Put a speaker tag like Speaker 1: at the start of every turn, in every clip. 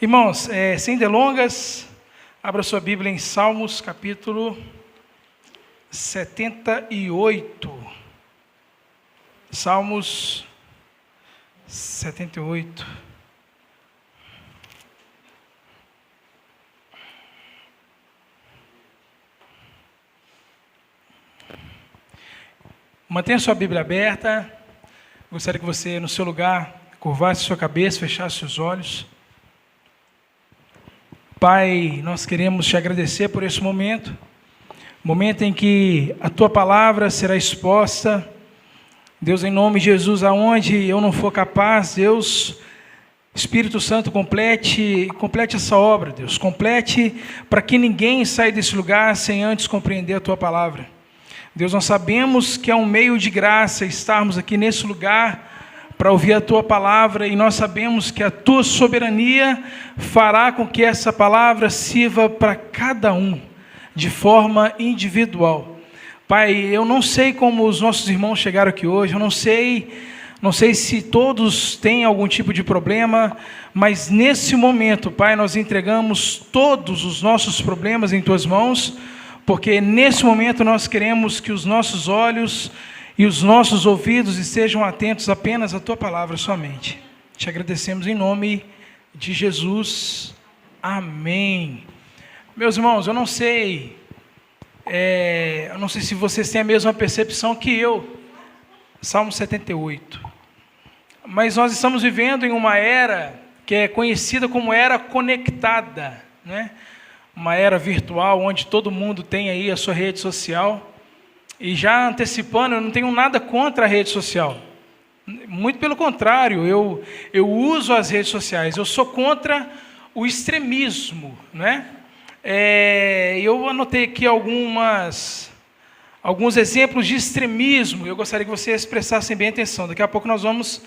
Speaker 1: Irmãos, sem delongas, abra sua Bíblia em Salmos, capítulo 78. Salmos 78. Mantenha sua Bíblia aberta. Gostaria que você, no seu lugar, curvasse sua cabeça, fechasse seus olhos. Pai, nós queremos te agradecer por esse momento em que a Tua palavra será exposta. Deus, em nome de Jesus, aonde eu não for capaz, Deus, Espírito Santo, complete essa obra, Deus, complete para que ninguém saia desse lugar sem antes compreender a Tua palavra. Deus, nós sabemos que é um meio de graça estarmos aqui nesse lugar para ouvir a Tua palavra, e nós sabemos que a Tua soberania fará com que essa palavra sirva para cada um, de forma individual. Pai, eu não sei como os nossos irmãos chegaram aqui hoje, eu não sei se todos têm algum tipo de problema, mas nesse momento, Pai, nós entregamos todos os nossos problemas em Tuas mãos, porque nesse momento nós queremos que os nossos olhos e os nossos ouvidos estejam atentos apenas à Tua palavra somente. Te agradecemos em nome de Jesus. Amém. Meus irmãos, eu não sei se vocês têm a mesma percepção que eu. Salmo 78. Mas nós estamos vivendo em uma era que é conhecida como era conectada, né? Uma era virtual, onde todo mundo tem aí a sua rede social. E já antecipando, eu não tenho nada contra a rede social. Muito pelo contrário, eu uso as redes sociais. Eu sou contra o extremismo, né? Eu anotei aqui alguns exemplos de extremismo. Eu gostaria que vocês prestassem bem atenção. Daqui a pouco nós vamos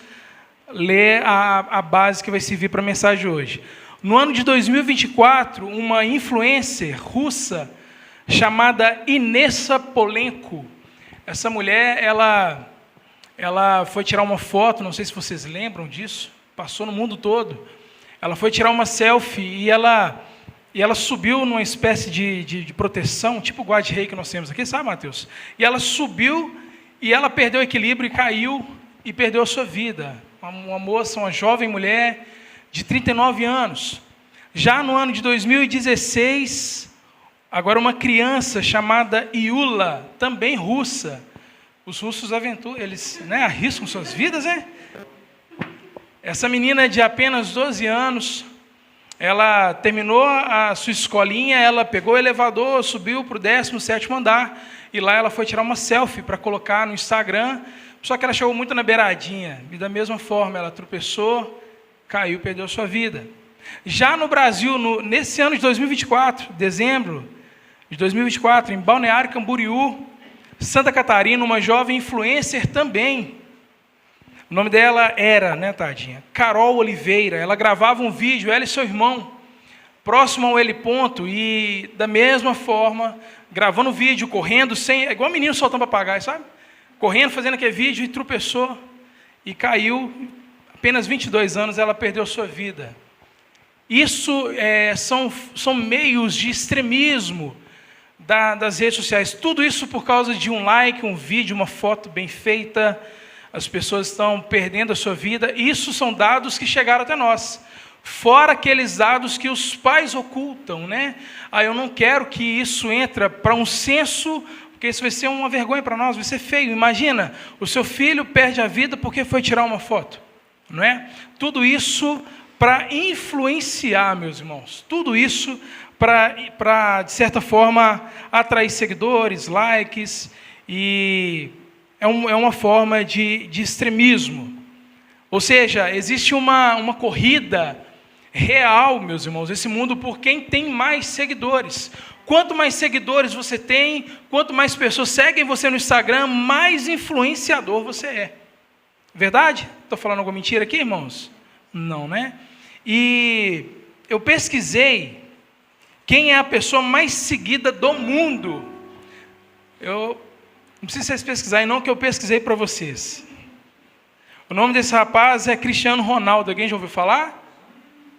Speaker 1: ler a base que vai servir para a mensagem de hoje. No ano de 2024, uma influencer russa chamada Inessa Polenko. Essa mulher, ela foi tirar uma foto, não sei se vocês lembram disso, passou no mundo todo. Ela foi tirar uma selfie e ela subiu numa espécie de proteção, tipo o guarda-rei que nós temos aqui, sabe, Mateus? E ela subiu e ela perdeu o equilíbrio e caiu e perdeu a sua vida. Uma moça, uma jovem mulher de 39 anos. Já no ano de 2016... Agora, uma criança chamada Iula, também russa. Os russos eles arriscam suas vidas, né? Essa menina de apenas 12 anos, ela terminou a sua escolinha, ela pegou o elevador, subiu para o 17º andar, e lá ela foi tirar uma selfie para colocar no Instagram, só que ela chegou muito na beiradinha, e da mesma forma ela tropeçou, caiu, perdeu sua vida. Já no Brasil, nesse ano de 2024, dezembro de 2024, em Balneário Camboriú, Santa Catarina, uma jovem influencer também. O nome dela era, tadinha, Carol Oliveira. Ela gravava um vídeo, ela e seu irmão, próximo ao heliponto, e da mesma forma, gravando vídeo, correndo, igual menino soltando papagaio, sabe? Correndo, fazendo aquele vídeo, e tropeçou, e caiu. Apenas 22 anos, ela perdeu sua vida. Isso são meios de extremismo das redes sociais. Tudo isso por causa de um like, um vídeo, uma foto bem feita. As pessoas estão perdendo a sua vida. Isso são dados que chegaram até nós. Fora aqueles dados que os pais ocultam, né? Eu não quero que isso entre para um censo, porque isso vai ser uma vergonha para nós, vai ser feio. Imagina, o seu filho perde a vida porque foi tirar uma foto, não é? Tudo isso para influenciar, meus irmãos. Tudo isso para, de certa forma, atrair seguidores, likes, e é uma forma de extremismo. Ou seja, existe uma corrida real, meus irmãos, esse mundo, por quem tem mais seguidores. Quanto mais seguidores você tem, quanto mais pessoas seguem você no Instagram, mais influenciador você é. Verdade? Estou falando alguma mentira aqui, irmãos? Não, né? E eu pesquisei quem é a pessoa mais seguida do mundo. Não precisa vocês pesquisarem, não, que eu pesquisei para vocês. O nome desse rapaz é Cristiano Ronaldo. Alguém já ouviu falar?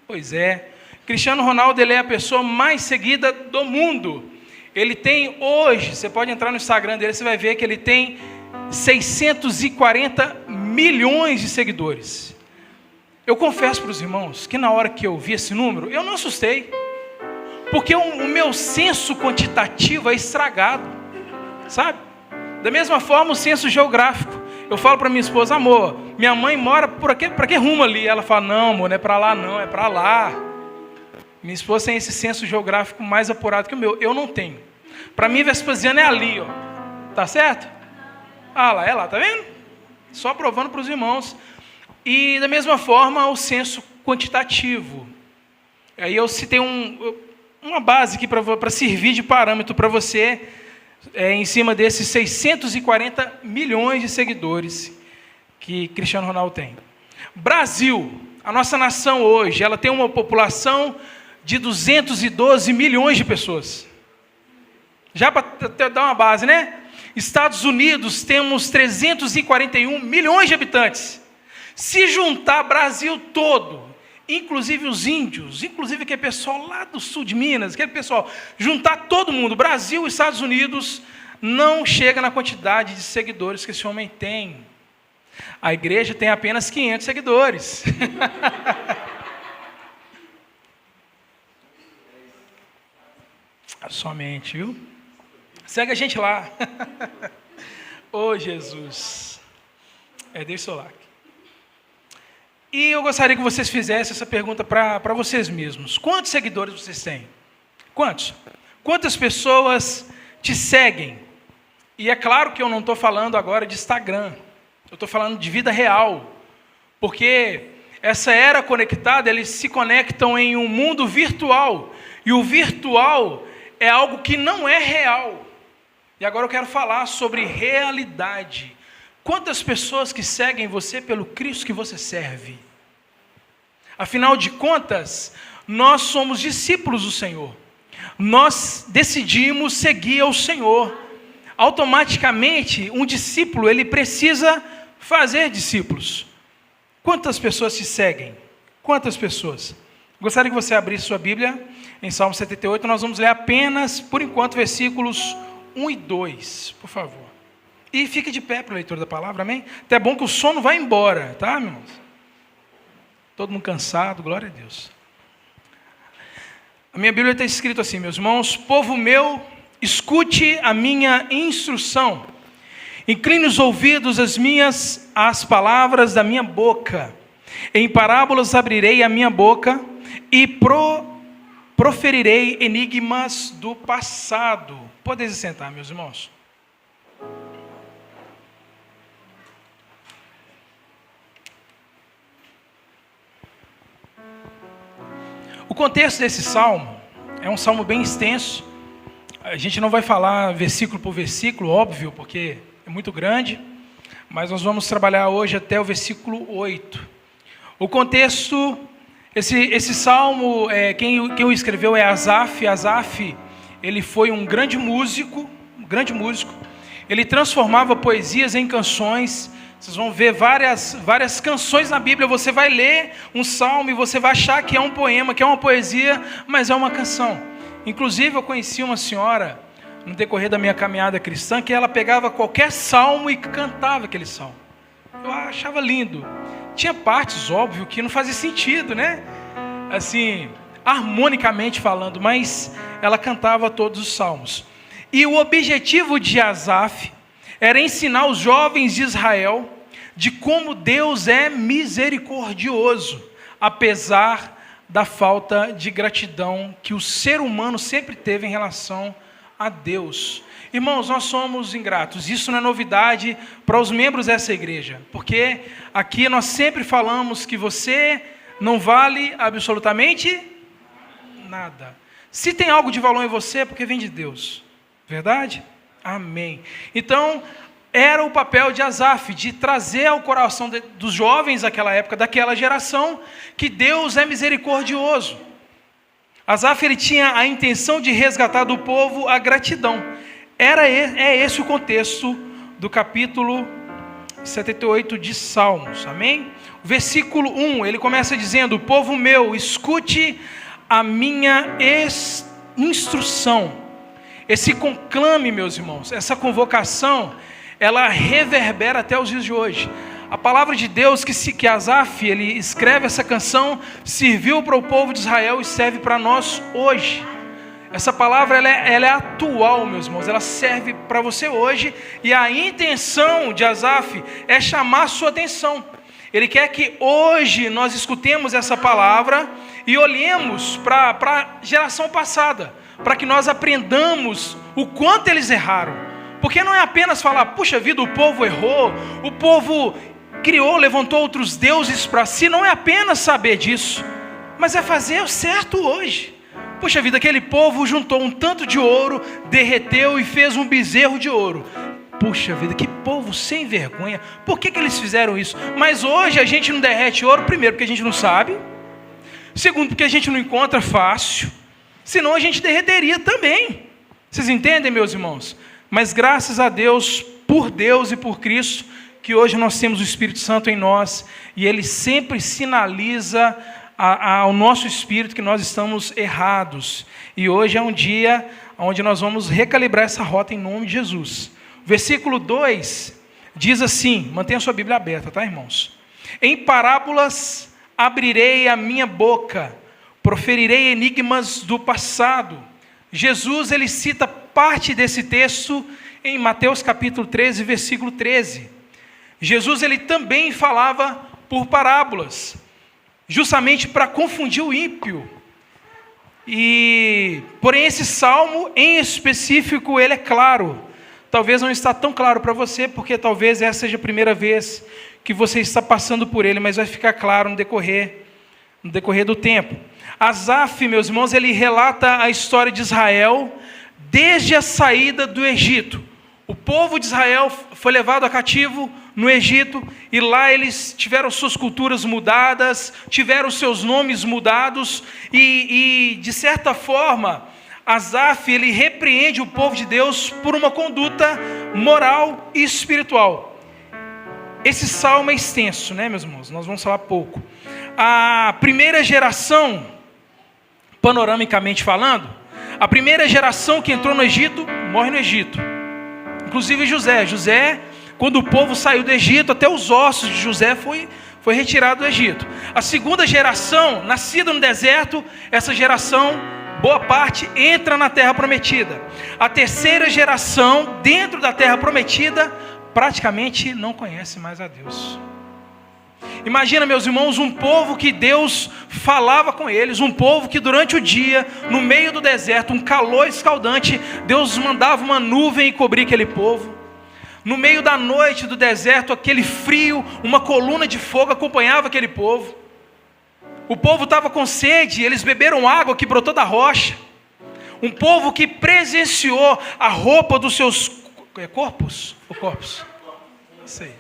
Speaker 1: Pois é. Cristiano Ronaldo, ele é a pessoa mais seguida do mundo. Ele tem hoje, você pode entrar no Instagram dele, você vai ver que ele tem 640 milhões de seguidores. Eu confesso para os irmãos que na hora que eu vi esse número, eu não assustei. Porque o meu senso quantitativo é estragado, sabe? Da mesma forma o senso geográfico. Eu falo para minha esposa, amor, minha mãe mora por aqui, para que rumo ali? Ela fala, não, amor, não é para lá não, é para lá. Minha esposa tem esse senso geográfico mais apurado que o meu, eu não tenho. Para mim, Vespasiano é ali, ó. Tá certo? Ah, lá, é lá, tá vendo? Só provando para os irmãos. E da mesma forma, o senso quantitativo. Aí eu citei uma base aqui para servir de parâmetro para você, em cima desses 640 milhões de seguidores que Cristiano Ronaldo tem. Brasil, a nossa nação hoje, ela tem uma população de 212 milhões de pessoas. Já para dar uma base, né? Estados Unidos, temos 341 milhões de habitantes. Se juntar Brasil todo, inclusive os índios, inclusive aquele pessoal lá do sul de Minas, aquele pessoal, juntar todo mundo, Brasil e Estados Unidos, não chega na quantidade de seguidores que esse homem tem. A igreja tem apenas 500 seguidores. Somente, viu? Segue a gente lá. Ô, Jesus. Deixa o like. E eu gostaria que vocês fizessem essa pergunta para vocês mesmos. Quantos seguidores vocês têm? Quantos? Quantas pessoas te seguem? E é claro que eu não estou falando agora de Instagram. Eu estou falando de vida real. Porque essa era conectada, eles se conectam em um mundo virtual. E o virtual é algo que não é real. E agora eu quero falar sobre realidade. Quantas pessoas que seguem você pelo Cristo que você serve? Afinal de contas, nós somos discípulos do Senhor. Nós decidimos seguir ao Senhor. Automaticamente, um discípulo, ele precisa fazer discípulos. Quantas pessoas te seguem? Quantas pessoas? Gostaria que você abrisse sua Bíblia em Salmo 78. Nós vamos ler apenas, por enquanto, versículos 1 e 2, por favor. E fique de pé para a leitura da palavra, amém? Até bom que o sono vai embora, tá, meus irmãos? Todo mundo cansado, glória a Deus. A minha Bíblia está escrito assim, meus irmãos: povo meu, escute a minha instrução, incline os ouvidos às palavras da minha boca. Em parábolas abrirei a minha boca e proferirei enigmas do passado. Podem se sentar, meus irmãos. O contexto desse salmo é um salmo bem extenso. A gente não vai falar versículo por versículo, óbvio, porque é muito grande, mas nós vamos trabalhar hoje até o versículo 8. O contexto, esse salmo, quem o escreveu é Asaf. Asaf, ele foi um grande músico. Ele transformava poesias em canções. Vocês vão ver várias canções na Bíblia. Você vai ler um salmo e você vai achar que é um poema, que é uma poesia, mas é uma canção. Inclusive, eu conheci uma senhora, no decorrer da minha caminhada cristã, que ela pegava qualquer salmo e cantava aquele salmo. Eu achava lindo. Tinha partes, óbvio, que não fazia sentido, né? Assim, harmonicamente falando, mas ela cantava todos os salmos. E o objetivo de Asaf era ensinar os jovens de Israel de como Deus é misericordioso, apesar da falta de gratidão que o ser humano sempre teve em relação a Deus. Irmãos, nós somos ingratos. Isso não é novidade para os membros dessa igreja, porque aqui nós sempre falamos que você não vale absolutamente nada. Se tem algo de valor em você, é porque vem de Deus. Verdade? Amém. Então, era o papel de Asaf, de trazer ao coração dos jovens daquela época, daquela geração, que Deus é misericordioso. Asaf, ele tinha a intenção de resgatar do povo a gratidão. É esse o contexto do capítulo 78 de Salmos, amém? O versículo 1, ele começa dizendo: povo meu, escute a minha instrução. Esse conclame, meus irmãos, essa convocação, ela reverbera até os dias de hoje. A palavra de Deus que Asaf, ele escreve essa canção, serviu para o povo de Israel e serve para nós hoje. Essa palavra ela é atual, meus irmãos, ela serve para você hoje, e a intenção de Asaf é chamar a sua atenção. Ele quer que hoje nós escutemos essa palavra e olhemos para a geração passada, para que nós aprendamos o quanto eles erraram. Porque não é apenas falar, puxa vida, o povo errou, o povo criou, levantou outros deuses para si, não é apenas saber disso, mas é fazer o certo hoje. Puxa vida, aquele povo juntou um tanto de ouro, derreteu e fez um bezerro de ouro. Puxa vida, que povo sem vergonha. Por que eles fizeram isso? Mas hoje a gente não derrete ouro, primeiro porque a gente não sabe, segundo porque a gente não encontra fácil, senão a gente derreteria também. Vocês entendem, meus irmãos? Mas graças a Deus, por Deus e por Cristo, que hoje nós temos o Espírito Santo em nós, e Ele sempre sinaliza ao nosso espírito que nós estamos errados. E hoje é um dia onde nós vamos recalibrar essa rota em nome de Jesus. Versículo 2 diz assim, mantenha a sua Bíblia aberta, tá, irmãos? Em parábolas abrirei a minha boca, proferirei enigmas do passado. Jesus, ele cita parte desse texto em Mateus capítulo 13, versículo 13. Jesus, ele também falava por parábolas, justamente para confundir o ímpio. Porém, esse salmo em específico, ele é claro. Talvez não está tão claro para você, porque talvez essa seja a primeira vez que você está passando por ele, mas vai ficar claro no decorrer do tempo. Asaf, meus irmãos, ele relata a história de Israel desde a saída do Egito. O povo de Israel foi levado a cativo no Egito, e lá eles tiveram suas culturas mudadas, tiveram seus nomes mudados, e de certa forma, Asaf, ele repreende o povo de Deus por uma conduta moral e espiritual. Esse salmo é extenso, né, meus irmãos? Nós vamos falar pouco. A primeira geração, panoramicamente falando, a primeira geração que entrou no Egito, morre no Egito. Inclusive José, quando o povo saiu do Egito, até os ossos de José foi retirado do Egito. A segunda geração, nascida no deserto, essa geração, boa parte, entra na terra prometida. A terceira geração, dentro da terra prometida, praticamente não conhece mais a Deus. Imagina, meus irmãos, um povo que Deus falava com eles, um povo que durante o dia, no meio do deserto, um calor escaldante, Deus mandava uma nuvem e cobria aquele povo. No meio da noite do deserto, aquele frio, uma coluna de fogo acompanhava aquele povo. O povo estava com sede, eles beberam água que brotou da rocha. Um povo que presenciou a roupa dos seus corpos. Isso aí.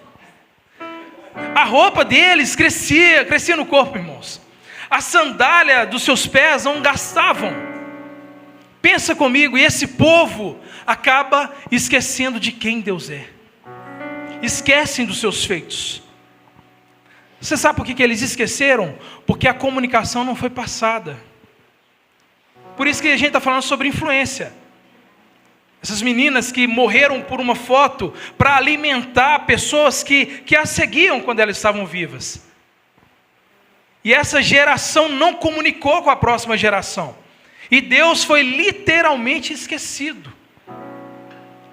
Speaker 1: A roupa deles crescia no corpo, irmãos. A sandália dos seus pés não gastavam. Pensa comigo, e esse povo acaba esquecendo de quem Deus é. Esquecem dos seus feitos. Você sabe por que eles esqueceram? Porque a comunicação não foi passada. Por isso que a gente está falando sobre influência. Essas meninas que morreram por uma foto para alimentar pessoas que as seguiam quando elas estavam vivas. E essa geração não comunicou com a próxima geração. E Deus foi literalmente esquecido.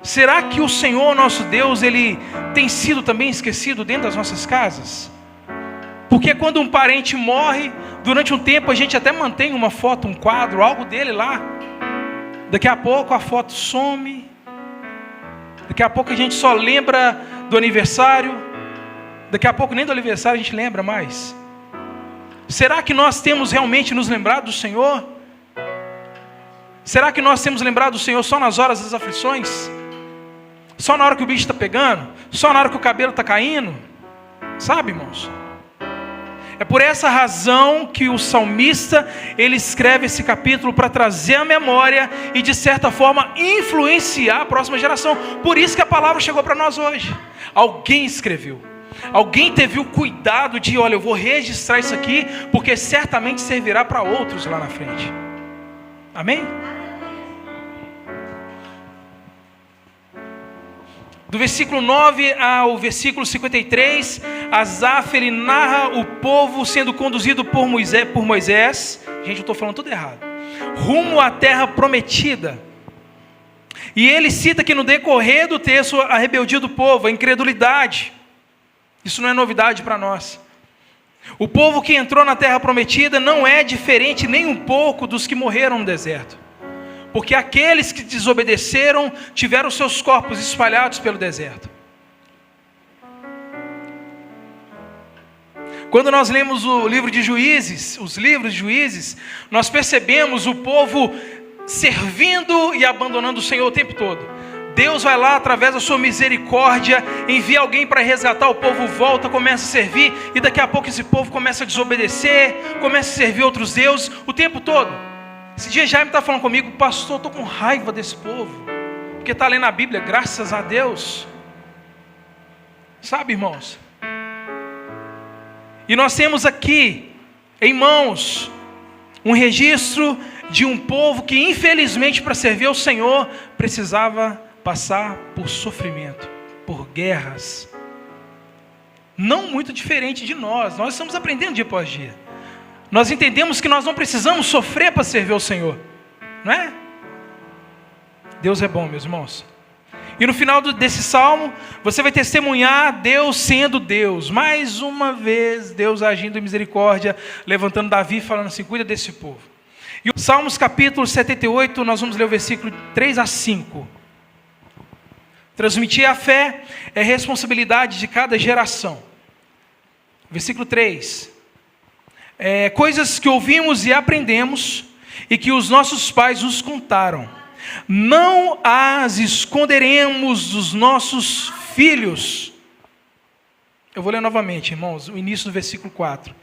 Speaker 1: Será que o Senhor, nosso Deus, Ele tem sido também esquecido dentro das nossas casas? Porque quando um parente morre, durante um tempo a gente até mantém uma foto, um quadro, algo dele lá. Daqui a pouco a foto some. Daqui a pouco a gente só lembra do aniversário. Daqui a pouco nem do aniversário a gente lembra mais. Será que nós temos realmente nos lembrado do Senhor? Será que nós temos lembrado do Senhor só nas horas das aflições? Só na hora que o bicho está pegando? Só na hora que o cabelo está caindo? Sabe, irmãos? É por essa razão que o salmista, ele escreve esse capítulo para trazer a memória e de certa forma influenciar a próxima geração. Por isso que a palavra chegou para nós hoje. Alguém escreveu. Alguém teve o cuidado de, olha, eu vou registrar isso aqui, porque certamente servirá para outros lá na frente. Amém? Do versículo 9 ao versículo 53, Asaf, ele narra o povo sendo conduzido por Moisés. Gente, eu estou falando tudo errado. Rumo à terra prometida. E ele cita que no decorrer do texto a rebeldia do povo, a incredulidade. Isso não é novidade para nós. O povo que entrou na terra prometida não é diferente nem um pouco dos que morreram no deserto. Porque aqueles que desobedeceram tiveram seus corpos espalhados pelo deserto. Quando nós lemos o livro de Juízes, os livros de Juízes, nós percebemos o povo servindo e abandonando o Senhor o tempo todo. Deus vai lá, através da sua misericórdia, envia alguém para resgatar o povo, volta, começa a servir, e daqui a pouco esse povo começa a desobedecer, começa a servir outros deuses, o tempo todo. Esse dia Jaime está falando comigo, pastor, estou com raiva desse povo, porque está lendo a Bíblia, graças a Deus. Sabe, irmãos? E nós temos aqui, em mãos, um registro de um povo que, infelizmente, para servir ao Senhor, precisava passar por sofrimento, por guerras. Não muito diferente de nós estamos aprendendo dia após dia. Nós entendemos que nós não precisamos sofrer para servir ao Senhor, não é? Deus é bom, meus irmãos. E no final desse salmo, você vai testemunhar Deus sendo Deus. Mais uma vez, Deus agindo em misericórdia, levantando Davi, falando assim, cuida desse povo. E o Salmos capítulo 78, nós vamos ler o versículo 3 a 5. Transmitir a fé é responsabilidade de cada geração. Versículo 3. Coisas que ouvimos e aprendemos, e que os nossos pais nos contaram. Não as esconderemos dos nossos filhos. Eu vou ler novamente, irmãos, o início do versículo 4.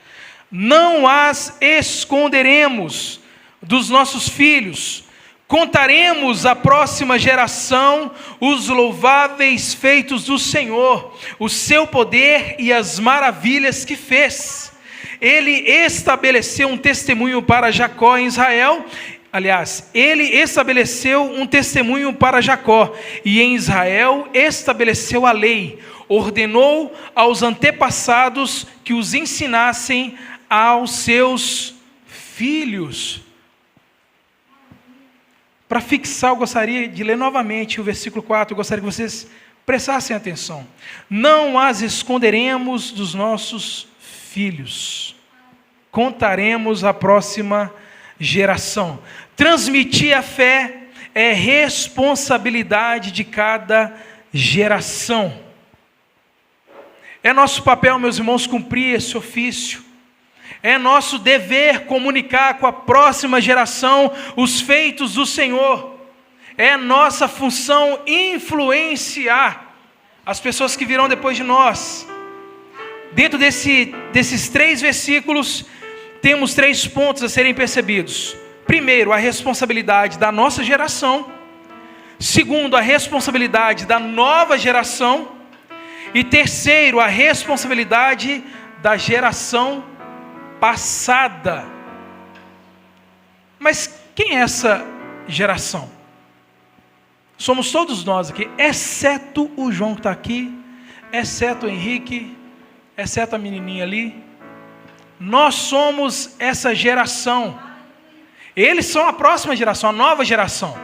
Speaker 1: Não as esconderemos dos nossos filhos. Contaremos à próxima geração os louváveis feitos do Senhor, o seu poder e as maravilhas que fez. Ele estabeleceu um testemunho para Jacó em Israel. Aliás, ele estabeleceu um testemunho para Jacó, e em Israel estabeleceu a lei. Ordenou aos antepassados que os ensinassem aos seus filhos. Para fixar, eu gostaria de ler novamente o versículo 4, eu gostaria que vocês prestassem atenção. Não as esconderemos dos nossos filhos. Contaremos à próxima geração. Transmitir a fé é responsabilidade de cada geração. É nosso papel, meus irmãos, cumprir esse ofício. É nosso dever comunicar com a próxima geração os feitos do Senhor. É nossa função influenciar as pessoas que virão depois de nós. Dentro desses 3 versículos, temos 3 pontos a serem percebidos. Primeiro, a responsabilidade da nossa geração. Segundo, a responsabilidade da nova geração. E terceiro, a responsabilidade da geração passada. Mas quem é essa geração? Somos todos nós aqui, exceto o João que está aqui, exceto o Henrique, exceto a menininha ali. Nós somos essa geração. Eles são a próxima geração, a nova geração.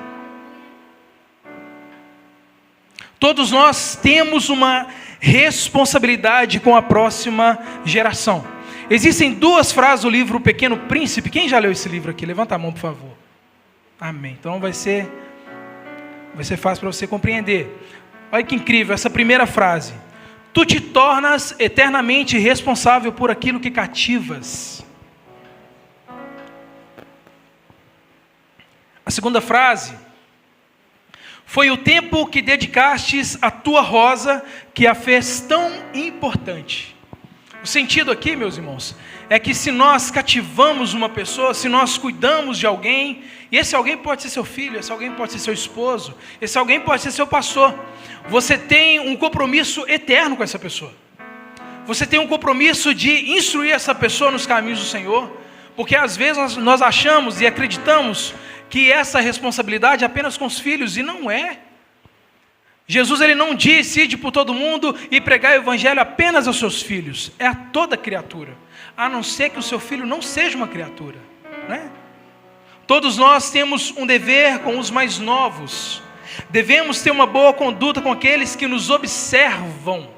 Speaker 1: Todos nós temos uma responsabilidade com a próxima geração. Existem 2 frases do livro O Pequeno Príncipe. Quem já leu esse livro aqui? Levanta a mão, por favor. Amém. Então vai ser fácil para você compreender. Olha que incrível essa primeira frase. Tu te tornas eternamente responsável por aquilo que cativas. A segunda frase. Foi o tempo que dedicastes à tua rosa que a fez tão importante. O sentido aqui, meus irmãos, é que se nós cativamos uma pessoa, se nós cuidamos de alguém, e esse alguém pode ser seu filho, esse alguém pode ser seu esposo, esse alguém pode ser seu pastor, você tem um compromisso eterno com essa pessoa. Você tem um compromisso de instruir essa pessoa nos caminhos do Senhor? Porque às vezes nós achamos e acreditamos que essa responsabilidade é apenas com os filhos, e não é. Jesus ele não disse: ide por todo mundo e pregar o evangelho apenas aos seus filhos, é a toda criatura, a não ser que o seu filho não seja uma criatura, né? Todos nós temos um dever com os mais novos, devemos ter uma boa conduta com aqueles que nos observam.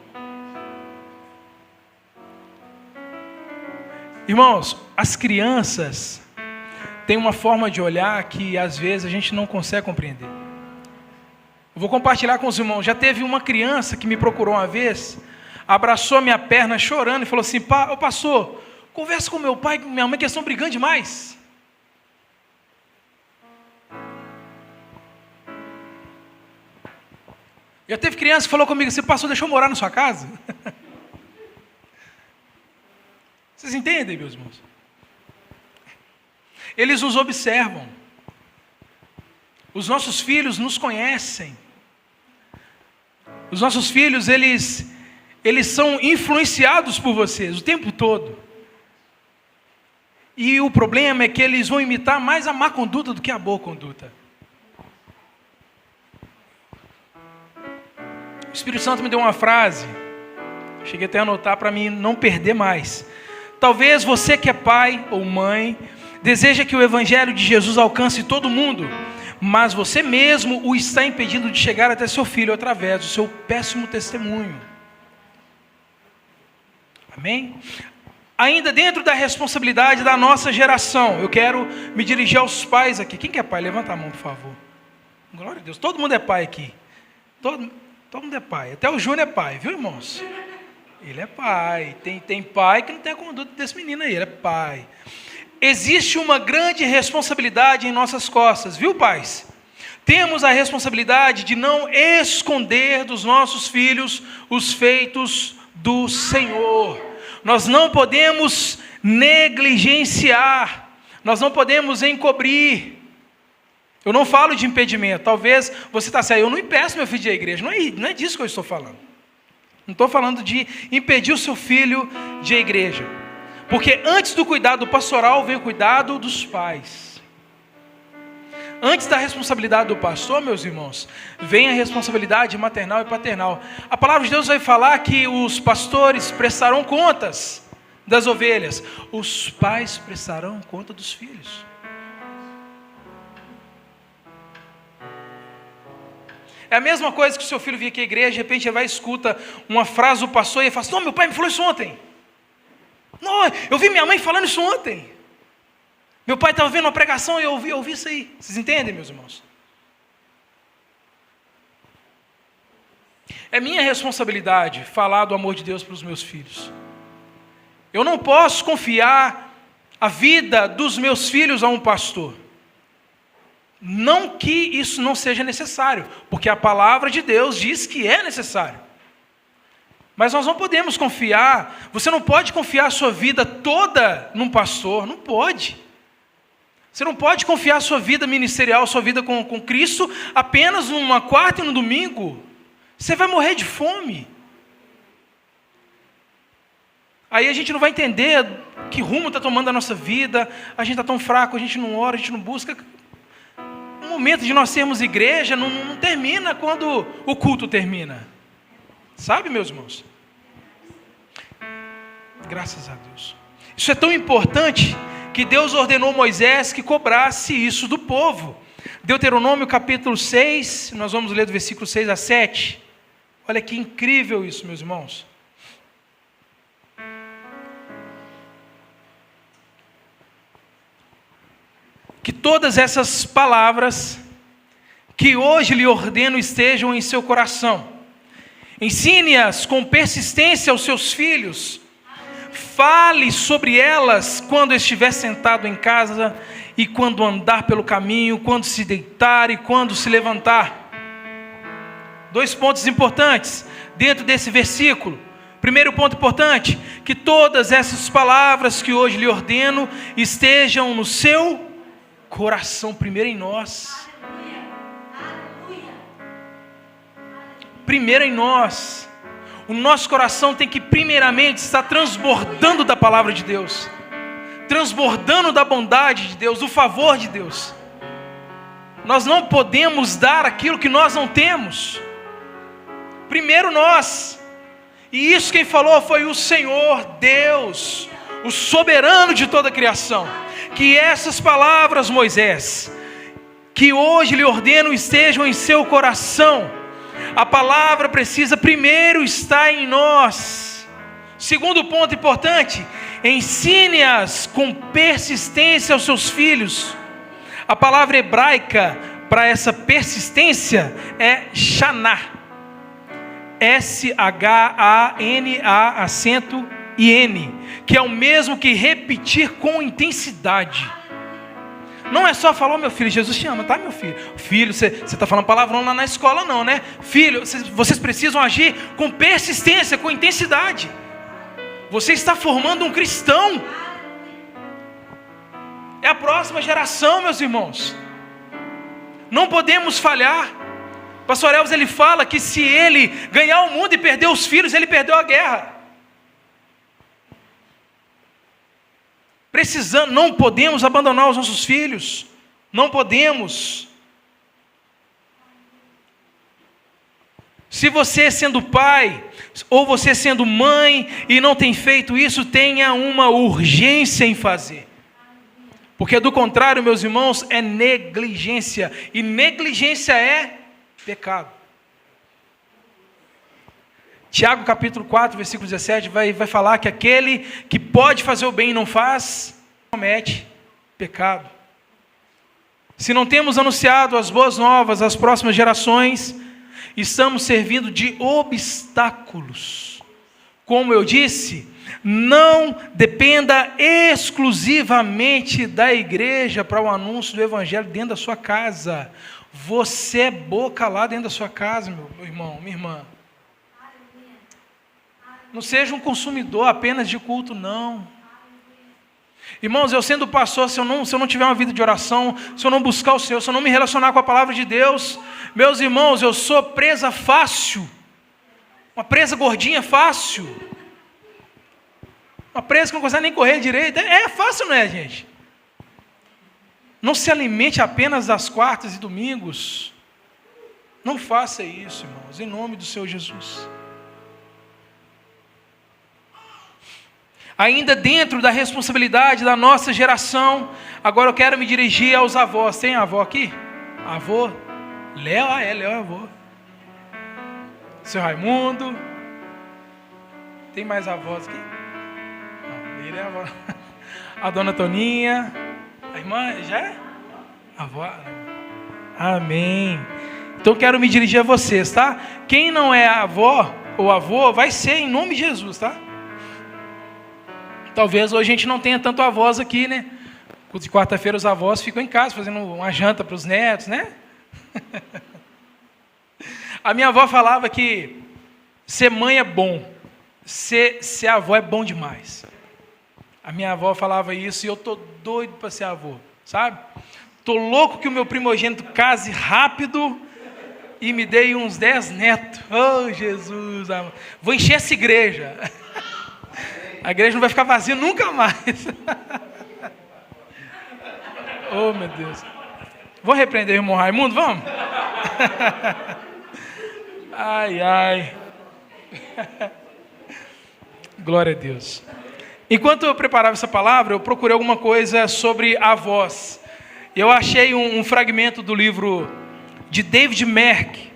Speaker 1: Irmãos, as crianças têm uma forma de olhar que às vezes a gente não consegue compreender. Eu vou compartilhar com os irmãos. Já teve uma criança que me procurou uma vez, abraçou minha perna chorando e falou assim: ô pastor, conversa com meu pai e minha mãe que eles estão brigando demais. Já teve criança que falou comigo assim: pastor, deixa eu morar na sua casa? Vocês entendem, meus irmãos? Eles nos observam. Os nossos filhos nos conhecem. Os nossos filhos, eles são influenciados por vocês o tempo todo. E o problema é que eles vão imitar mais a má conduta do que a boa conduta. O Espírito Santo me deu uma frase, cheguei até a anotar para mim não perder mais. Talvez você que é pai ou mãe, deseja que o Evangelho de Jesus alcance todo mundo, mas você mesmo o está impedindo de chegar até seu filho através do seu péssimo testemunho. Amém? Ainda dentro da responsabilidade da nossa geração, eu quero me dirigir aos pais aqui. Quem que é pai? Levanta a mão, por favor. Glória a Deus. Todo mundo é pai aqui. Todo mundo é pai. Até o Júnior é pai, viu, irmãos? Ele é pai. Tem pai que não tem a conduta desse menino aí. Ele é pai. Existe uma grande responsabilidade em nossas costas, viu, pais? Temos a responsabilidade de não esconder dos nossos filhos os feitos do Senhor. Nós não podemos negligenciar, nós não podemos encobrir. Eu não falo de impedimento. Talvez você está assim: eu não impeço meu filho de ir à igreja. Não é disso que eu estou falando. Não estou falando de impedir o seu filho de ir à igreja. Porque antes do cuidado pastoral vem o cuidado dos pais. Antes da responsabilidade do pastor, meus irmãos, vem a responsabilidade maternal e paternal. A palavra de Deus vai falar que os pastores prestarão contas das ovelhas. Os pais prestarão conta dos filhos. É a mesma coisa que o seu filho vir aqui à igreja, de repente ele vai e escuta uma frase do pastor e ele fala assim: não, meu pai me falou isso ontem. Não, eu vi minha mãe falando isso ontem. Meu pai estava vendo uma pregação e eu ouvi isso aí. Vocês entendem, meus irmãos? É minha responsabilidade falar do amor de Deus para os meus filhos. Eu não posso confiar a vida dos meus filhos a um pastor. Não que isso não seja necessário, porque a palavra de Deus diz que é necessário. Mas nós não podemos confiar, você não pode confiar a sua vida toda num pastor, não pode. Você não pode confiar a sua vida ministerial, a sua vida com Cristo, apenas numa quarta e no domingo. Você vai morrer de fome. Aí a gente não vai entender que rumo está tomando a nossa vida, a gente está tão fraco, a gente não ora, a gente não busca. O momento de nós sermos igreja não termina quando o culto termina. Sabe, meus irmãos? Graças a Deus. Isso é tão importante que Deus ordenou Moisés que cobrasse isso do povo. Deuteronômio capítulo 6, nós vamos ler do versículo 6 a 7. Olha que incrível isso, meus irmãos. Que todas essas palavras que hoje lhe ordeno estejam em seu coração. Ensine-as com persistência aos seus filhos. Fale sobre elas quando estiver sentado em casa e quando andar pelo caminho, quando se deitar e quando se levantar. 2 pontos importantes dentro desse versículo. Primeiro ponto importante, que todas essas palavras que hoje lhe ordeno estejam no seu coração, primeiro em nós. Primeiro em nós. O nosso coração tem que primeiramente estar transbordando da palavra de Deus, transbordando da bondade de Deus, do favor de Deus. Nós não podemos dar aquilo que nós não temos. Primeiro nós. E isso quem falou foi o Senhor Deus, o soberano de toda a criação. Que essas palavras, Moisés, que hoje lhe ordeno, estejam em seu coração. A palavra precisa primeiro estar em nós. Segundo ponto importante: ensine-as com persistência aos seus filhos. A palavra hebraica para essa persistência é shaná. S-H-A-N-A, acento I-N, que é o mesmo que repetir com intensidade. Não é só falar, meu filho, Jesus te ama, tá, meu filho? Filho, você está falando palavrão lá na escola não, né? Filho, vocês precisam agir com persistência, com intensidade. Você está formando um cristão. É a próxima geração, meus irmãos. Não podemos falhar. Pastor Elvis, ele fala que se ele ganhar o mundo e perder os filhos, ele perdeu a guerra. Não podemos abandonar os nossos filhos. Não podemos. Se você sendo pai, ou você sendo mãe, e não tem feito isso, tenha uma urgência em fazer. Porque do contrário, meus irmãos, é negligência. E negligência é pecado. Tiago capítulo 4, versículo 17, vai falar que aquele que pode fazer o bem e não faz, comete pecado. Se não temos anunciado as boas novas às próximas gerações, estamos servindo de obstáculos. Como eu disse, não dependa exclusivamente da igreja para o anúncio do evangelho dentro da sua casa. Você é boca lá dentro da sua casa, meu irmão, minha irmã. Não seja um consumidor apenas de culto, não. Irmãos, eu sendo pastor, se eu não tiver uma vida de oração, se eu não buscar o Senhor, se eu não me relacionar com a palavra de Deus, meus irmãos, eu sou presa fácil. Uma presa gordinha fácil. Uma presa que não consegue nem correr direito. É fácil, não é, gente? Não se alimente apenas das quartas e domingos. Não faça isso, irmãos, em nome do Senhor Jesus. Ainda dentro da responsabilidade da nossa geração, agora eu quero me dirigir aos avós. Tem avó aqui? Avô? Léo? Léo é avô. Seu Raimundo? Tem mais avós aqui? Não, ele é avó. A dona Toninha? A irmã já é? Avó? Amém. Então quero me dirigir a vocês, tá? Quem não é avó ou avô, vai ser em nome de Jesus, tá? Talvez hoje a gente não tenha tanto avós aqui, né? De quarta-feira os avós ficam em casa fazendo uma janta para os netos, né? A minha avó falava que ser mãe é bom, ser avó é bom demais. A minha avó falava isso e eu tô doido para ser avô, sabe? Tô louco que o meu primogênito case rápido e me dê uns 10 netos. Oh, Jesus, amor. Vou encher essa igreja. A igreja não vai ficar vazia nunca mais. Oh, meu Deus. Vou repreender o irmão Raimundo, vamos? Ai, ai. Glória a Deus. Enquanto eu preparava essa palavra, eu procurei alguma coisa sobre avós. Eu achei um fragmento do livro de David Merck.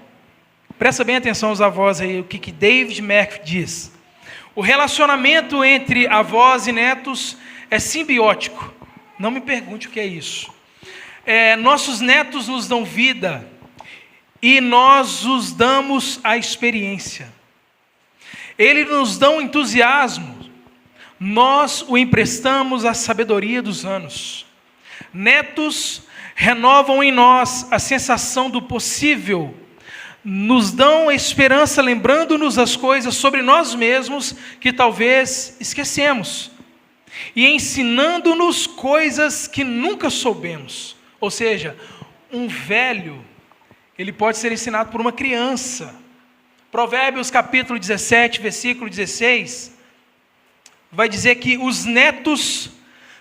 Speaker 1: Presta bem atenção aos avós aí, o que David Merck diz. O relacionamento entre avós e netos é simbiótico. Não me pergunte o que é isso. Nossos netos nos dão vida e nós os damos a experiência. Eles nos dão entusiasmo, nós o emprestamos a sabedoria dos anos. Netos renovam em nós a sensação do possível, nos dão esperança, lembrando-nos das coisas sobre nós mesmos que talvez esquecemos, e ensinando-nos coisas que nunca soubemos. Ou seja, um velho, ele pode ser ensinado por uma criança. Provérbios capítulo 17, versículo 16, vai dizer que os netos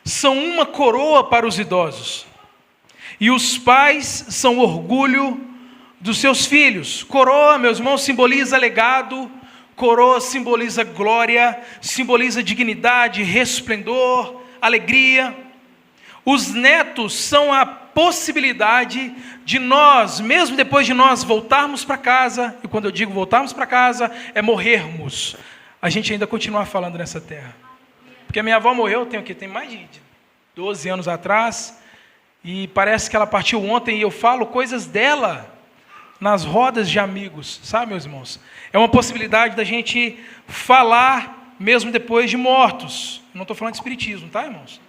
Speaker 1: são uma coroa para os idosos, e os pais são orgulho dos seus filhos. Coroa, meus irmãos, simboliza legado, coroa simboliza glória, simboliza dignidade, resplendor, alegria. Os netos são a possibilidade de nós, mesmo depois de nós voltarmos para casa, e quando eu digo voltarmos para casa, é morrermos, a gente ainda continuar falando nessa terra. Porque a minha avó morreu, tem mais de 12 anos atrás, e parece que ela partiu ontem, e eu falo coisas dela nas rodas de amigos, sabe, meus irmãos? É uma possibilidade da gente falar mesmo depois de mortos. Não estou falando de espiritismo, tá, irmãos?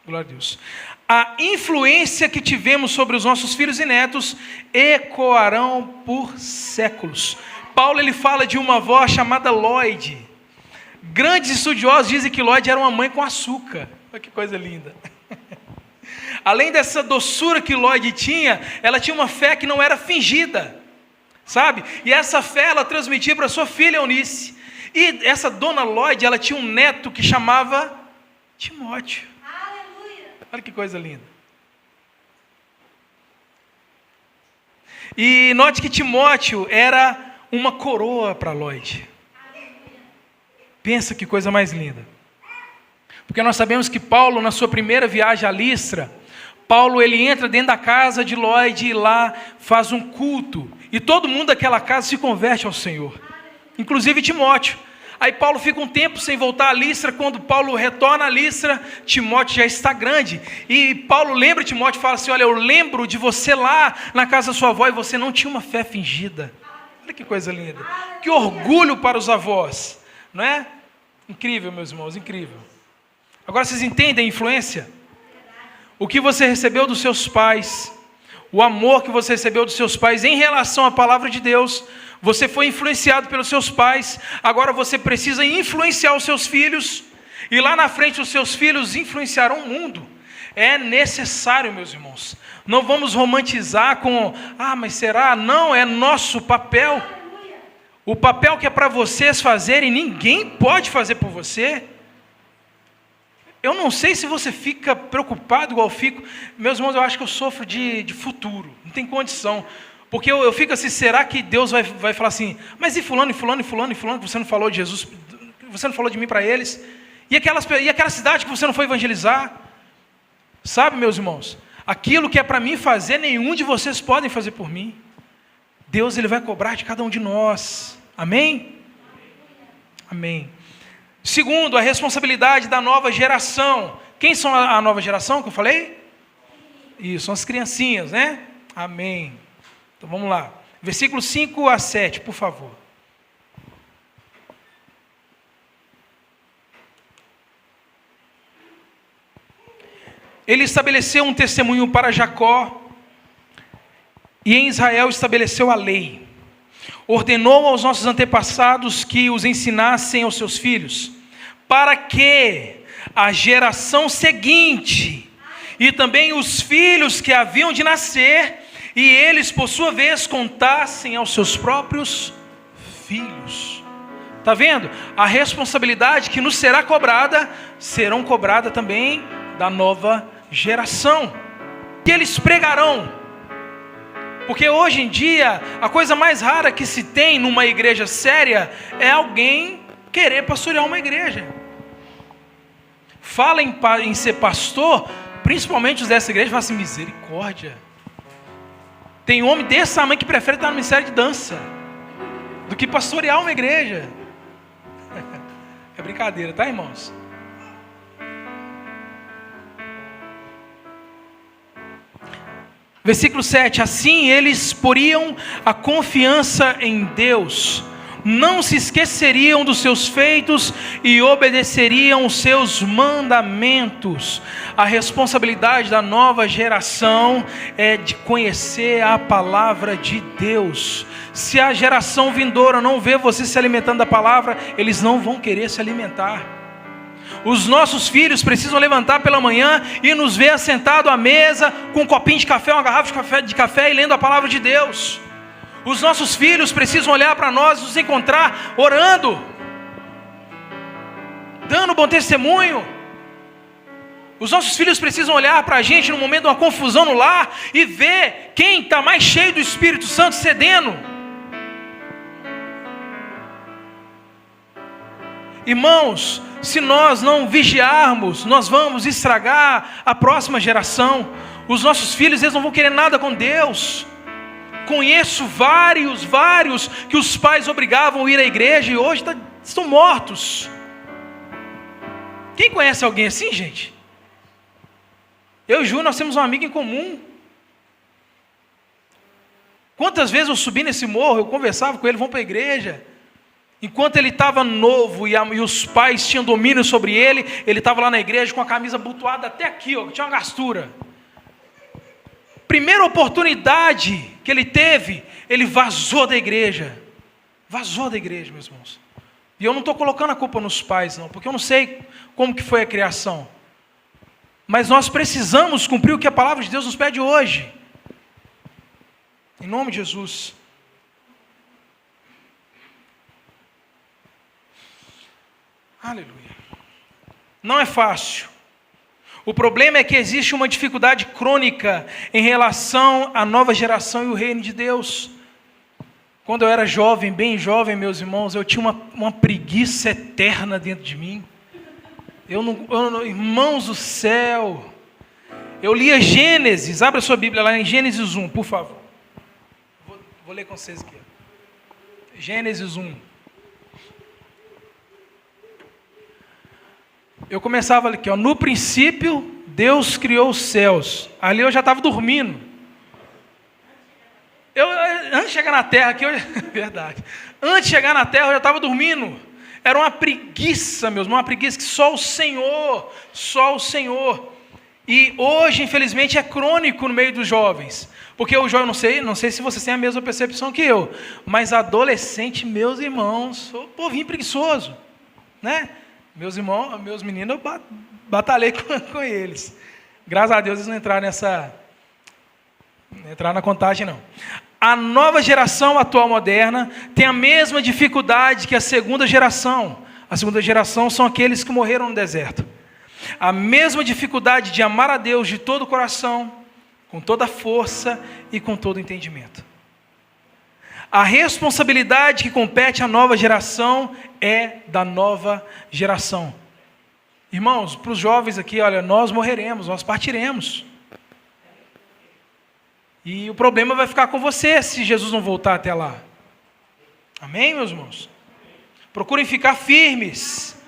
Speaker 1: Glória a Deus. A influência que tivemos sobre os nossos filhos e netos ecoarão por séculos. Paulo, ele fala de uma avó chamada Lloyd. Grandes estudiosos dizem que Lloyd era uma mãe com açúcar. Olha que coisa linda. Além dessa doçura que Lloyd tinha, ela tinha uma fé que não era fingida, sabe? E essa fé ela transmitia para sua filha Eunice. E essa dona Lloyd, ela tinha um neto que chamava Timóteo. Aleluia. Olha que coisa linda. E note que Timóteo era uma coroa para Lloyd. Pensa que coisa mais linda. Porque nós sabemos que Paulo, na sua primeira viagem a Listra, Paulo, ele entra dentro da casa de Lloyd e lá faz um culto. E todo mundo daquela casa se converte ao Senhor. Inclusive Timóteo. Aí Paulo fica um tempo sem voltar a Listra. Quando Paulo retorna a Listra, Timóteo já está grande. E Paulo lembra Timóteo e fala assim: olha, eu lembro de você lá na casa da sua avó e você não tinha uma fé fingida. Olha que coisa linda. Que orgulho para os avós. Não é? Incrível, meus irmãos, incrível. Agora vocês entendem a influência? O que você recebeu dos seus pais, o amor que você recebeu dos seus pais em relação à palavra de Deus, você foi influenciado pelos seus pais, agora você precisa influenciar os seus filhos, e lá na frente os seus filhos influenciarão o mundo. É necessário, meus irmãos. Não vamos romantizar com, mas será? Não, é nosso papel. O papel que é para vocês fazerem, ninguém pode fazer por você. Eu não sei se você fica preocupado igual eu fico. Meus irmãos, eu acho que eu sofro de futuro. Não tem condição. Porque eu fico assim, será que Deus vai falar assim, mas e fulano, e fulano, e fulano, e fulano, que você não falou de Jesus, você não falou de mim para eles? E aquela cidade que você não foi evangelizar? Sabe, meus irmãos, aquilo que é para mim fazer, nenhum de vocês podem fazer por mim. Deus, ele vai cobrar de cada um de nós. Amém? Amém. Segundo, a responsabilidade da nova geração. Quem são a nova geração que eu falei? Isso, são as criancinhas, né? Amém. Então vamos lá. Versículos 5 a 7, por favor. Ele estabeleceu um testemunho para Jacó, e em Israel estabeleceu a lei. Ordenou aos nossos antepassados que os ensinassem aos seus filhos, para que a geração seguinte, e também os filhos que haviam de nascer, e eles, por sua vez, contassem aos seus próprios filhos. Está vendo? A responsabilidade que nos será cobrada, serão cobrada também da nova geração, que eles pregarão. Porque hoje em dia, a coisa mais rara que se tem numa igreja séria é alguém querer pastorear uma igreja. Fala em ser pastor, principalmente os dessa igreja, fala assim, misericórdia. Tem homem desse tamanho que prefere estar no ministério de dança do que pastorear uma igreja. É brincadeira, tá, irmãos? Versículo 7, assim eles poriam a confiança em Deus, não se esqueceriam dos seus feitos e obedeceriam os seus mandamentos. A responsabilidade da nova geração é de conhecer a palavra de Deus. Se a geração vindoura não vê você se alimentando da palavra, eles não vão querer se alimentar. Os nossos filhos precisam levantar pela manhã e nos ver assentado à mesa com um copinho de café, uma garrafa de café e lendo a palavra de Deus. Os nossos filhos precisam olhar para nós e nos encontrar orando, dando bom testemunho. Os nossos filhos precisam olhar para a gente no momento de uma confusão no lar e ver quem está mais cheio do Espírito Santo cedendo. Irmãos, se nós não vigiarmos, nós vamos estragar a próxima geração. Os nossos filhos, eles não vão querer nada com Deus. Conheço vários que os pais obrigavam a ir à igreja e hoje estão mortos. Quem conhece alguém assim, gente? Eu e o Ju, nós temos um amigo em comum. Quantas vezes eu subi nesse morro, eu conversava com ele, vamos para a igreja. Enquanto ele estava novo e os pais tinham domínio sobre ele estava lá na igreja com a camisa abotoada até aqui, ó, tinha uma gastura. Primeira oportunidade que ele teve, ele vazou da igreja. Vazou da igreja, meus irmãos. E eu não estou colocando a culpa nos pais, não, porque eu não sei como que foi a criação. Mas nós precisamos cumprir o que a palavra de Deus nos pede hoje. Em nome de Jesus. Aleluia. Não é fácil. O problema é que existe uma dificuldade crônica em relação à nova geração e o reino de Deus. Quando eu era jovem, bem jovem, meus irmãos, eu tinha uma preguiça eterna dentro de mim. Irmãos do céu, eu lia Gênesis, abra sua Bíblia lá em Gênesis 1, por favor. Vou ler com vocês aqui. Gênesis 1. Eu começava aqui, ó, no princípio, Deus criou os céus. Ali eu já estava dormindo. Antes de chegar na terra, verdade. Antes de chegar na terra, eu já estava dormindo. Era uma preguiça, meus irmãos, uma preguiça que só o Senhor. E hoje, infelizmente, é crônico no meio dos jovens. Porque o jovem, não sei se vocês têm a mesma percepção que eu, mas adolescente, meus irmãos, sou povinho preguiçoso, né? Meus irmãos, meus meninos, eu batalhei com eles. Graças a Deus eles não entraram na contagem, não. A nova geração atual moderna tem a mesma dificuldade que a segunda geração. A segunda geração são aqueles que morreram no deserto. A mesma dificuldade de amar a Deus de todo o coração, com toda a força e com todo o entendimento. A responsabilidade que compete à nova geração é da nova geração. Irmãos, para os jovens aqui, olha, nós morreremos, nós partiremos. E o problema vai ficar com você se Jesus não voltar até lá. Amém, meus irmãos? Procurem ficar firmes.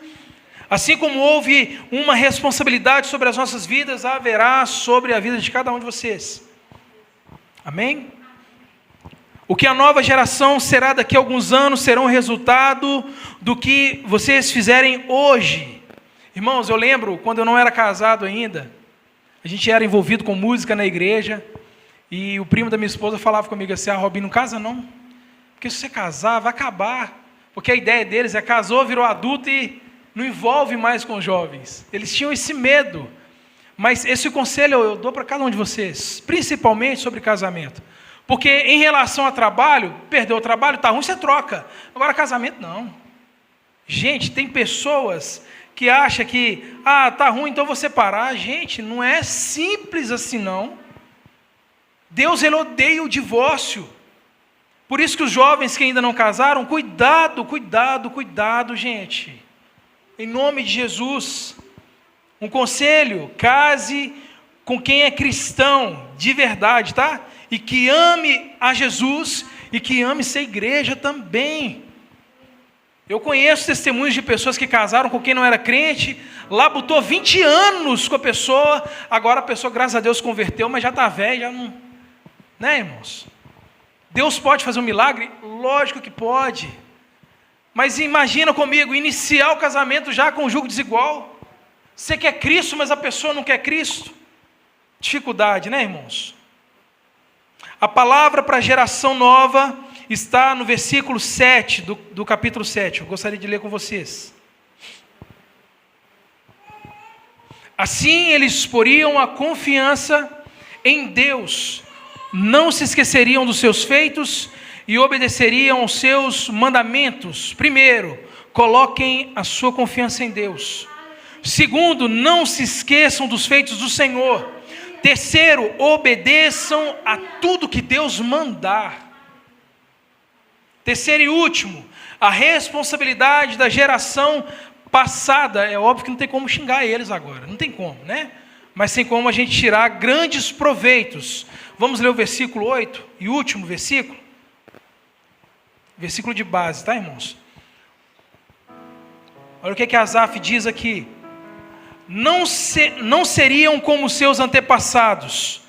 Speaker 1: Assim como houve uma responsabilidade sobre as nossas vidas, haverá sobre a vida de cada um de vocês. Amém? O que a nova geração será daqui a alguns anos será um resultado do que vocês fizerem hoje. Irmãos, eu lembro quando eu não era casado ainda, a gente era envolvido com música na igreja, e o primo da minha esposa falava comigo assim: Robinho, não casa não, porque se você casar vai acabar, porque a ideia deles é casou, virou adulto e não envolve mais com os jovens. Eles tinham esse medo, mas esse conselho eu dou para cada um de vocês, principalmente sobre casamento. Porque em relação a trabalho, perdeu o trabalho, está ruim, você troca. Agora casamento não. Gente, tem pessoas que acham que, está ruim, então vou separar. Gente, não é simples assim não. Deus, ele odeia o divórcio. Por isso que os jovens que ainda não casaram, cuidado, gente. Em nome de Jesus. Um conselho, case com quem é cristão, de verdade, tá? E que ame a Jesus e que ame ser igreja também. Eu conheço testemunhos de pessoas que casaram com quem não era crente, labutou 20 anos com a pessoa, agora a pessoa, graças a Deus, converteu, mas já está velha, já não... Né, irmãos? Deus pode fazer um milagre? Lógico que pode. Mas imagina comigo, iniciar o casamento já com um jugo desigual. Você quer Cristo, mas a pessoa não quer Cristo. Dificuldade, né, irmãos? A palavra para a geração nova está no versículo 7 do capítulo 7. Eu gostaria de ler com vocês. Assim eles poriam a confiança em Deus, não se esqueceriam dos seus feitos e obedeceriam aos seus mandamentos. Primeiro, coloquem a sua confiança em Deus. Segundo, não se esqueçam dos feitos do Senhor. Terceiro, obedeçam a tudo que Deus mandar. Terceiro e último, a responsabilidade da geração passada. É óbvio que não tem como xingar eles agora, não tem como, né? Mas tem como a gente tirar grandes proveitos. Vamos ler o versículo 8 e último versículo. Versículo de base, tá, irmãos? Olha o que Asaf diz aqui. Não seriam como seus antepassados,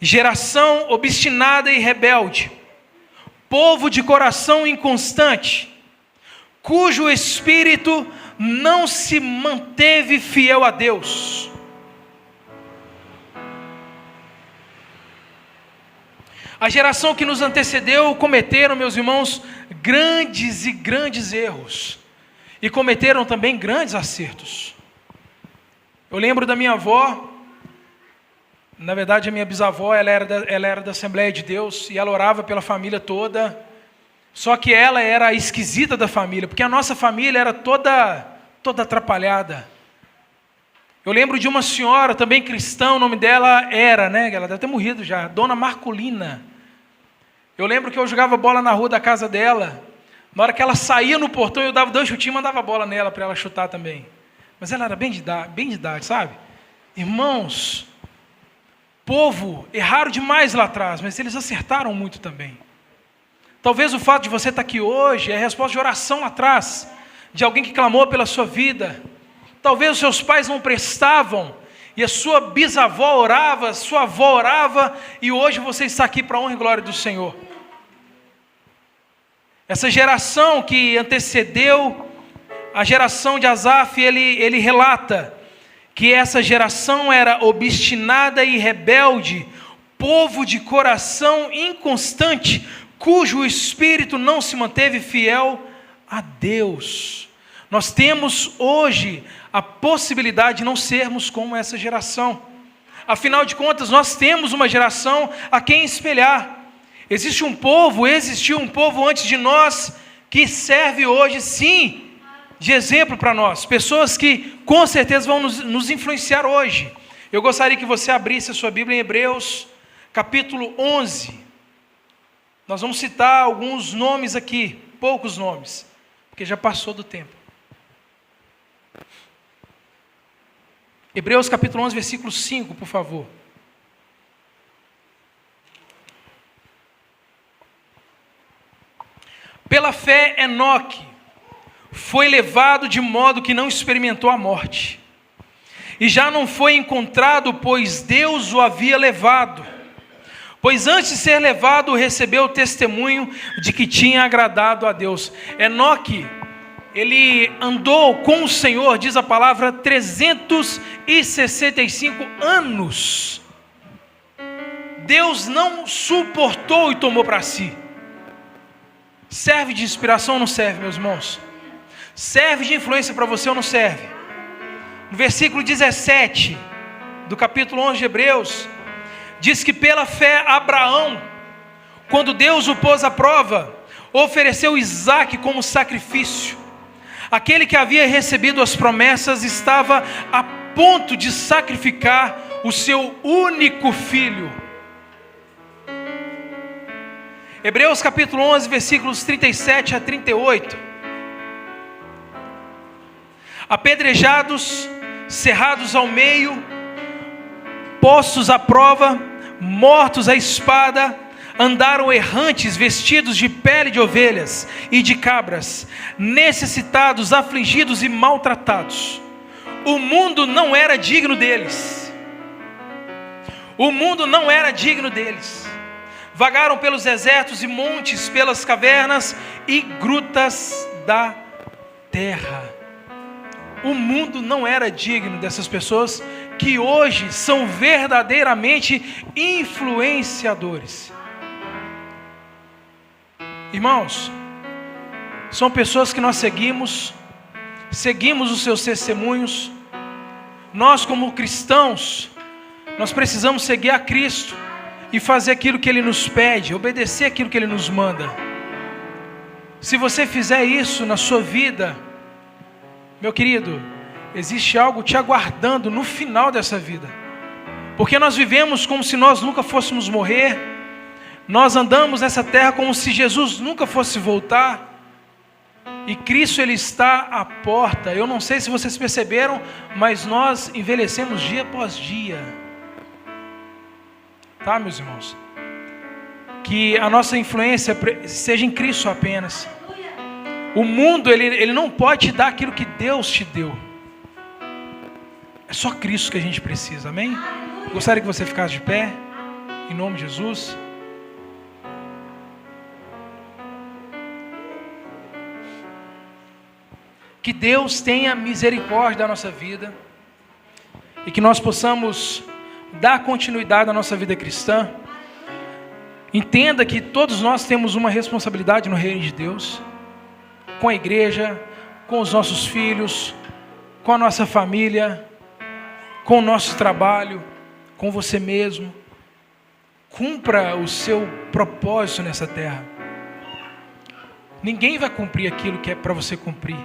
Speaker 1: geração obstinada e rebelde, povo de coração inconstante, cujo espírito não se manteve fiel a Deus. A geração que nos antecedeu cometeram, meus irmãos, grandes e grandes erros, e cometeram também grandes acertos. Eu lembro da minha avó, na verdade a minha bisavó, ela era da Assembleia de Deus, e ela orava pela família toda, só que ela era a esquisita da família, porque a nossa família era toda atrapalhada. Eu lembro de uma senhora, também cristã, o nome dela era, ela deve ter morrido já, Dona Marcolina. Eu lembro que eu jogava bola na rua da casa dela, na hora que ela saía no portão, eu dava 2 chutinhos e mandava a bola nela para ela chutar também. Mas ela era bem de idade, sabe? Irmãos, povo, erraram demais lá atrás, mas eles acertaram muito também. Talvez o fato de você estar aqui hoje é a resposta de oração lá atrás, de alguém que clamou pela sua vida. Talvez os seus pais não prestavam, e a sua bisavó orava, sua avó orava, e hoje você está aqui para a honra e glória do Senhor. Essa geração que antecedeu a geração de Asaf, ele relata que essa geração era obstinada e rebelde, povo de coração inconstante, cujo espírito não se manteve fiel a Deus. Nós temos hoje a possibilidade de não sermos como essa geração. Afinal de contas, nós temos uma geração a quem espelhar. Existiu um povo antes de nós que serve hoje, sim, de exemplo para nós. Pessoas que com certeza vão nos influenciar hoje. Eu gostaria que você abrisse a sua Bíblia em Hebreus, capítulo 11. Nós vamos citar alguns nomes aqui, poucos nomes, porque já passou do tempo. Hebreus capítulo 11, versículo 5, por favor. Pela fé, Enoque foi levado de modo que não experimentou a morte, e já não foi encontrado, pois Deus o havia levado. Pois antes de ser levado, recebeu o testemunho de que tinha agradado a Deus. Enoque, ele andou com o Senhor, diz a palavra, 365 anos. Deus não suportou e tomou para si. Serve de inspiração ou não serve, meus irmãos? Serve de influência para você ou não serve? No versículo 17 do capítulo 11 de Hebreus, diz que pela fé Abraão, quando Deus o pôs à prova, ofereceu Isaque como sacrifício. Aquele que havia recebido as promessas estava a ponto de sacrificar o seu único filho. Hebreus capítulo 11, versículos 37 a 38. Apedrejados, cerrados ao meio, postos à prova, mortos à espada, andaram errantes, vestidos de pele de ovelhas e de cabras, necessitados, afligidos e maltratados. O mundo não era digno deles. O mundo não era digno deles. Vagaram pelos desertos e montes, pelas cavernas e grutas da terra. O mundo não era digno dessas pessoas que hoje são verdadeiramente influenciadores. Irmãos, são pessoas que nós seguimos os seus testemunhos. Nós como cristãos, nós precisamos seguir a Cristo. e fazer aquilo que Ele nos pede, obedecer aquilo que Ele nos manda. Se você fizer isso na sua vida, meu querido, existe algo te aguardando no final dessa vida. Porque nós vivemos como se nós nunca fôssemos morrer. Nós andamos nessa terra como se Jesus nunca fosse voltar. E Cristo, Ele está à porta. Eu não sei se vocês perceberam, mas nós envelhecemos dia após dia. Tá, meus irmãos? Que a nossa influência seja em Cristo apenas. O mundo, ele não pode te dar aquilo que Deus te deu. É só Cristo que a gente precisa, amém? Gostaria que você ficasse de pé, em nome de Jesus. Que Deus tenha misericórdia da nossa vida e que nós possamos dar continuidade à nossa vida cristã. Entenda que todos nós temos uma responsabilidade no reino de Deus, com a igreja, com os nossos filhos, com a nossa família, com o nosso trabalho, com você mesmo. Cumpra o seu propósito nessa terra. Ninguém vai cumprir aquilo que é para você cumprir.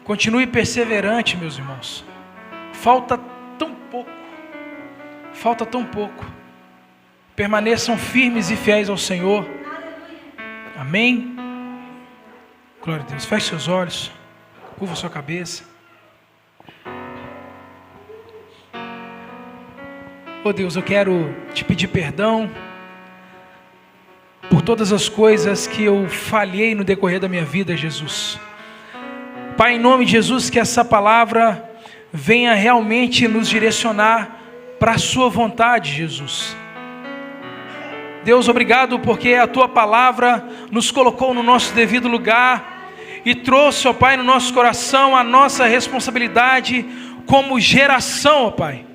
Speaker 1: Continue perseverante, meus irmãos. Falta tão pouco. Falta tão pouco. Permaneçam firmes e fiéis ao Senhor. Amém? Glória a Deus. Feche seus olhos. Curva sua cabeça. Oh Deus, eu quero te pedir perdão por todas as coisas que eu falhei no decorrer da minha vida, Jesus. Pai, em nome de Jesus, que essa palavra venha realmente nos direcionar para a sua vontade, Jesus. Deus, obrigado porque a tua palavra nos colocou no nosso devido lugar e trouxe, ó Pai, no nosso coração a nossa responsabilidade como geração, ó Pai.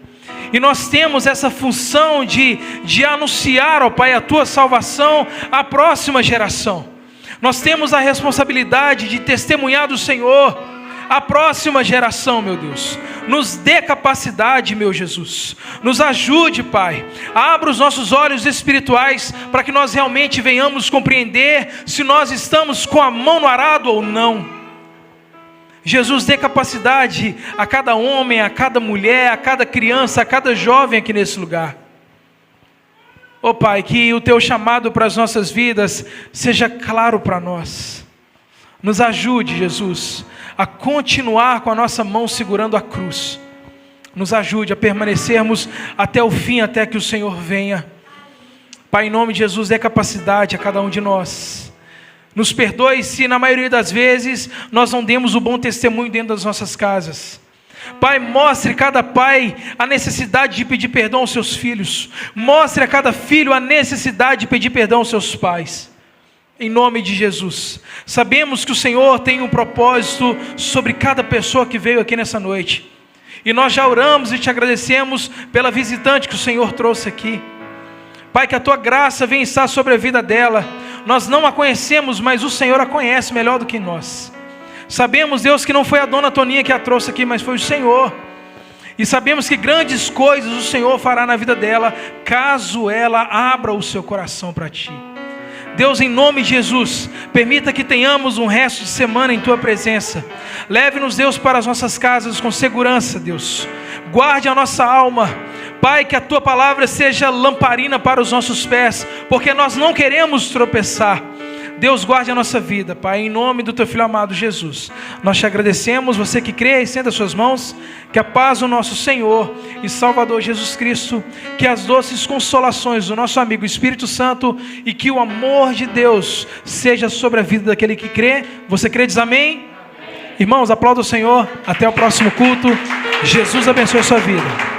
Speaker 1: E nós temos essa função de anunciar, ó Pai, a tua salvação à próxima geração. Nós temos a responsabilidade de testemunhar do Senhor à próxima geração, meu Deus. Nos dê capacidade, meu Jesus. Nos ajude, Pai. Abra os nossos olhos espirituais para que nós realmente venhamos compreender se nós estamos com a mão no arado ou não. Jesus, dê capacidade a cada homem, a cada mulher, a cada criança, a cada jovem aqui nesse lugar. Ó Pai, que o teu chamado para as nossas vidas seja claro para nós. Nos ajude, Jesus, a continuar com a nossa mão segurando a cruz. Nos ajude a permanecermos até o fim, até que o Senhor venha. Pai, em nome de Jesus, dê capacidade a cada um de nós. Nos perdoe se na maioria das vezes nós não demos o bom testemunho dentro das nossas casas. Pai, mostre a cada pai a necessidade de pedir perdão aos seus filhos. Mostre a cada filho a necessidade de pedir perdão aos seus pais. Em nome de Jesus. Sabemos que o Senhor tem um propósito sobre cada pessoa que veio aqui nessa noite. E nós já oramos e te agradecemos pela visitante que o Senhor trouxe aqui. Pai, que a tua graça venha estar sobre a vida dela. Nós não a conhecemos, mas o Senhor a conhece melhor do que nós. Sabemos, Deus, que não foi a dona Toninha que a trouxe aqui, mas foi o Senhor. E sabemos que grandes coisas o Senhor fará na vida dela, caso ela abra o seu coração para Ti. Deus, em nome de Jesus, permita que tenhamos um resto de semana em Tua presença. Leve-nos, Deus, para as nossas casas com segurança, Deus. Guarde a nossa alma. Pai, que a Tua palavra seja lamparina para os nossos pés, porque nós não queremos tropeçar. Deus, guarde a nossa vida, Pai, em nome do Teu Filho amado Jesus. Nós Te agradecemos, você que crê, estenda as suas mãos. Que a paz do nosso Senhor e Salvador Jesus Cristo, que as doces consolações do nosso amigo Espírito Santo e que o amor de Deus seja sobre a vida daquele que crê. Você crê, diz amém? Irmãos, aplauda o Senhor. Até o próximo culto. Jesus abençoe a sua vida.